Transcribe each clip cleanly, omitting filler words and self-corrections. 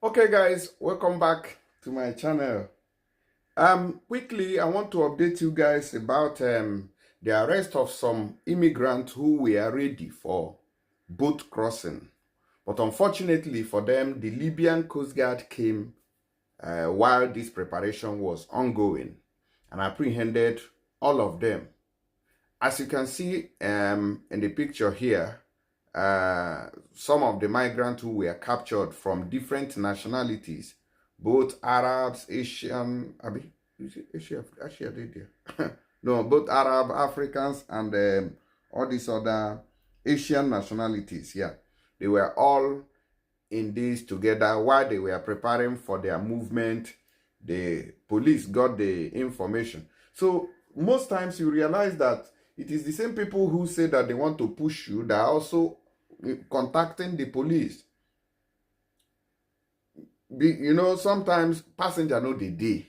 Okay guys, welcome back to my channel. Quickly I want to update you guys about the arrest of some immigrants who were ready for boat crossing. But unfortunately for them, the Libyan Coast Guard came while this preparation was ongoing and apprehended all of them. As you can see in the picture here, some of the migrants who were captured from different nationalities, both Arabs, Asian, Asia did there. No, both Arab, Africans, and all these other Asian nationalities. Yeah, they were all in this together while they were preparing for their movement. The police got the information. So most times you realize that it is the same people who say that they want to push you that are also contacting the police. You know, sometimes passenger know the day.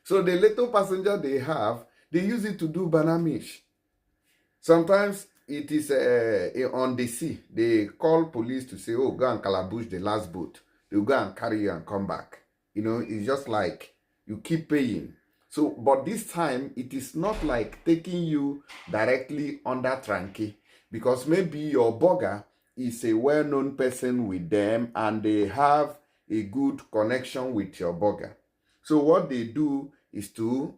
So the little passenger they have, they use it to do banamish. Sometimes it is on the sea. They call police to say, oh, go and calabush the last boat. They'll go and carry you and come back. You know, it's just like you keep paying. So, but this time, it is not like taking you directly under tranque, because maybe your burger is a well-known person with them and they have a good connection with your burger. So what they do is to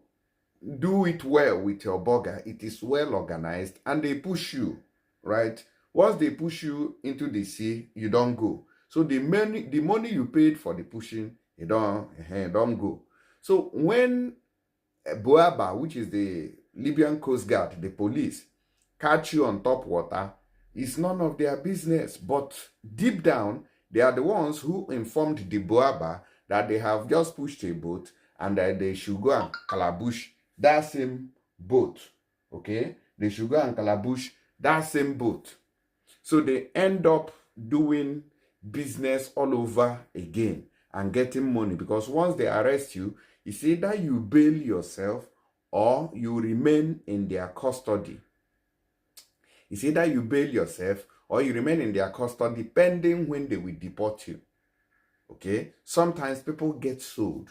do it well with your burger. It is well organized and they push you, right? Once they push you into the sea, you don't go. So the money you paid for the pushing, you don't go. So when Boaba, which is the Libyan Coast Guard, the police, catch you on top water, it's none of their business. But deep down, they are the ones who informed the Boaba that they have just pushed a boat and that they should go and calabush that same boat. Okay? They should go and calabush that same boat. So they end up doing business all over again and getting money, because once they arrest you, it's either you bail yourself or you remain in their custody. It's either you bail yourself or you remain in their custody pending when they will deport you. Okay? Sometimes people get sold.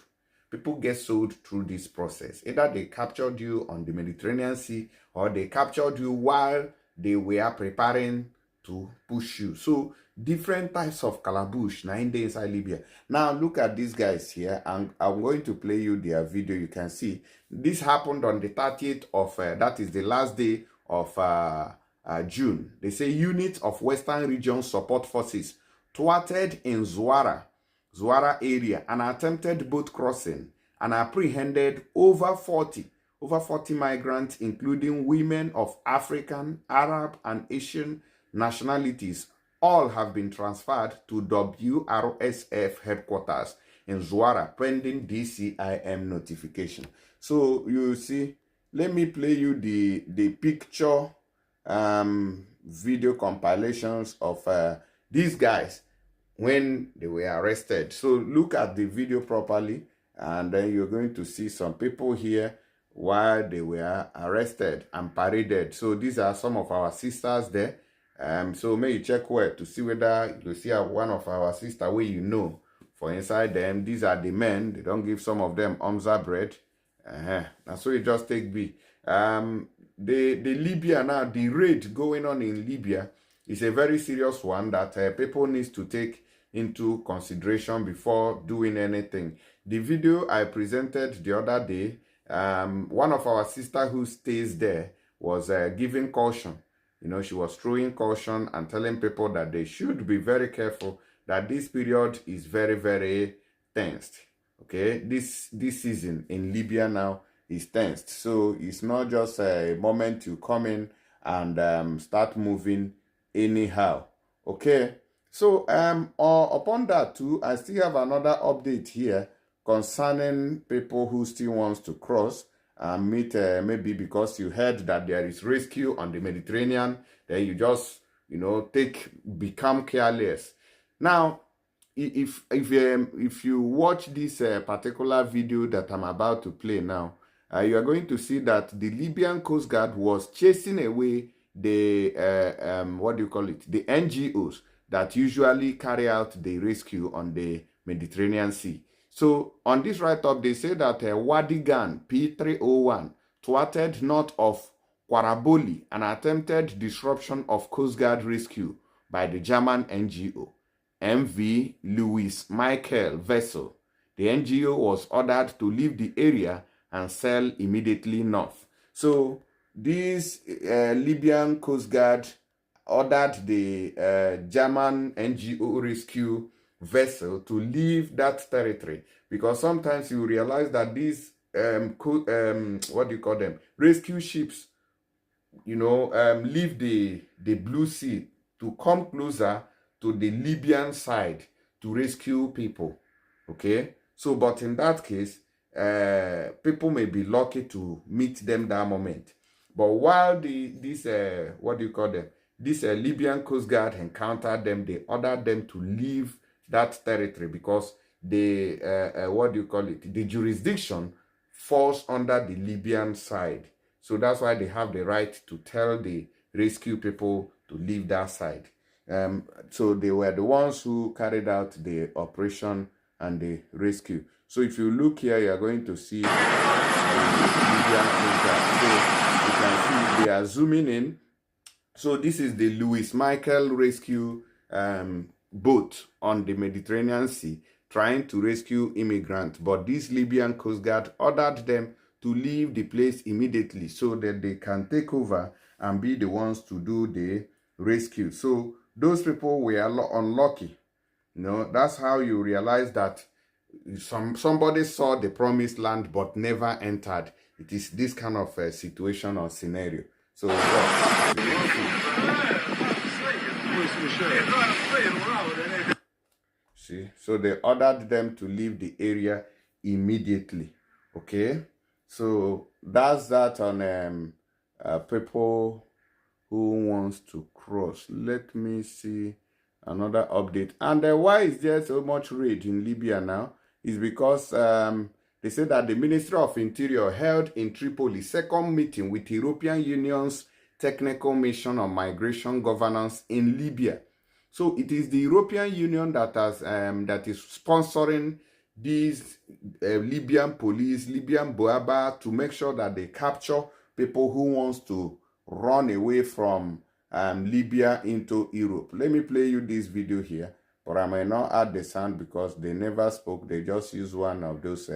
People get sold through this process. Either they captured you on the Mediterranean Sea or they captured you while they were preparing to push you. So different types of calabush now inside Libya. Now look at these guys here, and I'm going to play you their video. You can see this happened on the 30th of that is the last day of June. They say units of Western Region Support Forces thwarted in Zuara area an attempted boat crossing and apprehended over 40 migrants, including women of African, Arab, and Asian nationalities. All have been transferred to WRSF headquarters in Zuara pending DCIM notification. So you see, let me play you the picture video compilations of these guys when they were arrested. So look at the video properly, and then you're going to see some people here while they were arrested and paraded. So these are some of our sisters there. So may you check where to see whether you see one of our sister where you know for inside them. These are the men. They don't give some of them omza bread. And so you just take B. The Libya now, the raid going on in Libya is a very serious one that people need to take into consideration before doing anything. The video I presented the other day, one of our sisters who stays there was giving caution. You know, she was throwing caution and telling people that they should be very careful, that this period is very, very tensed. Okay, this season in Libya now is tensed. So it's not just a moment to come in and start moving anyhow. Okay, so upon that too, I still have another update here concerning people who still wants to cross and meet, maybe because you heard that there is rescue on the Mediterranean, then you just, you know, become careless. Now, if you watch this particular video that I'm about to play now, you are going to see that the Libyan Coast Guard was chasing away the what do you call it? The NGOs that usually carry out the rescue on the Mediterranean Sea. So on this write-up, they say that Wadigan P301 thwarted north of Quaraboli an attempted disruption of Coast Guard rescue by the German NGO MV Louis Michael vessel. The NGO was ordered to leave the area and sail immediately north. So this Libyan Coast Guard ordered the German NGO rescue vessel to leave that territory, because sometimes you realize that these what do you call them, rescue ships, you know, leave the Blue Sea to come closer to the Libyan side to rescue people. Okay, so but in that case, people may be lucky to meet them that moment. But while this what do you call them, this Libyan Coast Guard encountered them, they ordered them to leave that territory, because the what do you call it, the jurisdiction falls under the Libyan side. So that's why they have the right to tell the rescue people to leave that side. So they were the ones who carried out the operation and the rescue. So if you look here, you are going to see the Libyan Coast Guard. So you can see they are zooming in. So this is the Louis Michael rescue boat on the Mediterranean Sea trying to rescue immigrants. But this Libyan Coast Guard ordered them to leave the place immediately so that they can take over and be the ones to do the rescue. So those people were unlucky. You know, that's how you realize that somebody saw the promised land but never entered. It is this kind of situation or scenario. So see, so they ordered them to leave the area immediately. Okay, so that's that on people who wants to cross. Let me see another update. And why is there so much raid in Libya now? Is because they say that the Ministry of Interior held in Tripoli second meeting with European Union's Technical Mission on Migration Governance in Libya. So it is the European Union that has that is sponsoring these Libyan police, Libyan Boaba, to make sure that they capture people who wants to run away from Libya into Europe. Let me play you this video here, but I might not add the sound because they never spoke. They just use one of those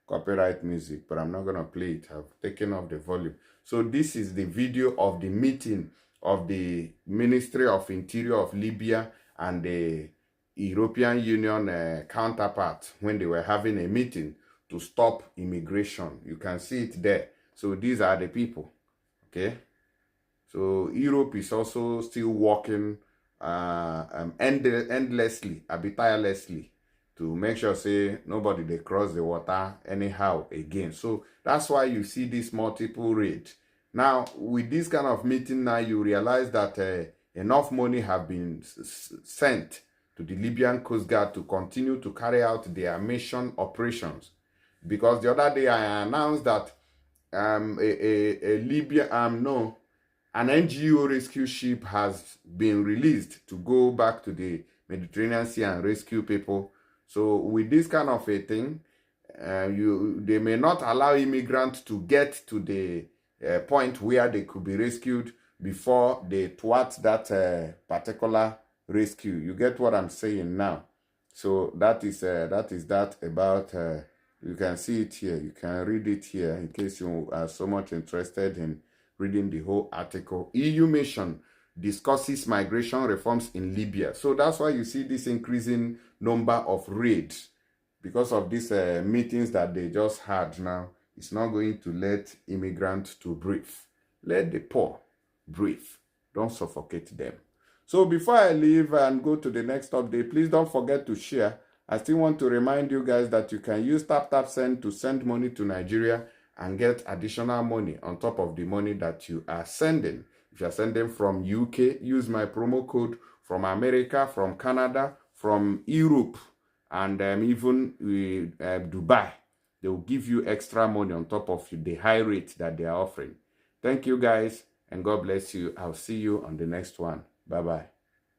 copyright music, but I'm not going to play it. I've taken off the volume. So this is the video of the meeting of the Ministry of Interior of Libya and the European Union counterpart when they were having a meeting to stop immigration. You can see it there. So these are the people. Okay. So Europe is also still working endlessly, tirelessly, to make sure say nobody they cross the water anyhow again. So that's why you see this multiple raid. Now with this kind of meeting, now you realize that enough money have been sent to the Libyan Coast Guard to continue to carry out their mission operations. Because the other day I announced that an NGO rescue ship has been released to go back to the Mediterranean Sea and rescue people. So with this kind of a thing, they may not allow immigrants to get to the point where they could be rescued before they thwart that particular rescue. You get what I'm saying now? So that is that about. You can see it here. You can read it here in case you are so much interested in reading the whole article. EU mission discusses migration reforms in Libya. So that's why you see this increasing number of raids, because of these meetings that they just had now. It's not going to let immigrants to breathe. Let the poor breathe. Don't suffocate them. So before I leave and go to the next update, please don't forget to share. I still want to remind you guys that you can use TapTapSend to send money to Nigeria and get additional money on top of the money that you are sending. If you are sending from UK, use my promo code. From America, from Canada, from Europe, and even Dubai. They will give you extra money on top of the high rate that they are offering. Thank you guys, and God bless you. I'll see you on the next one. Bye-bye.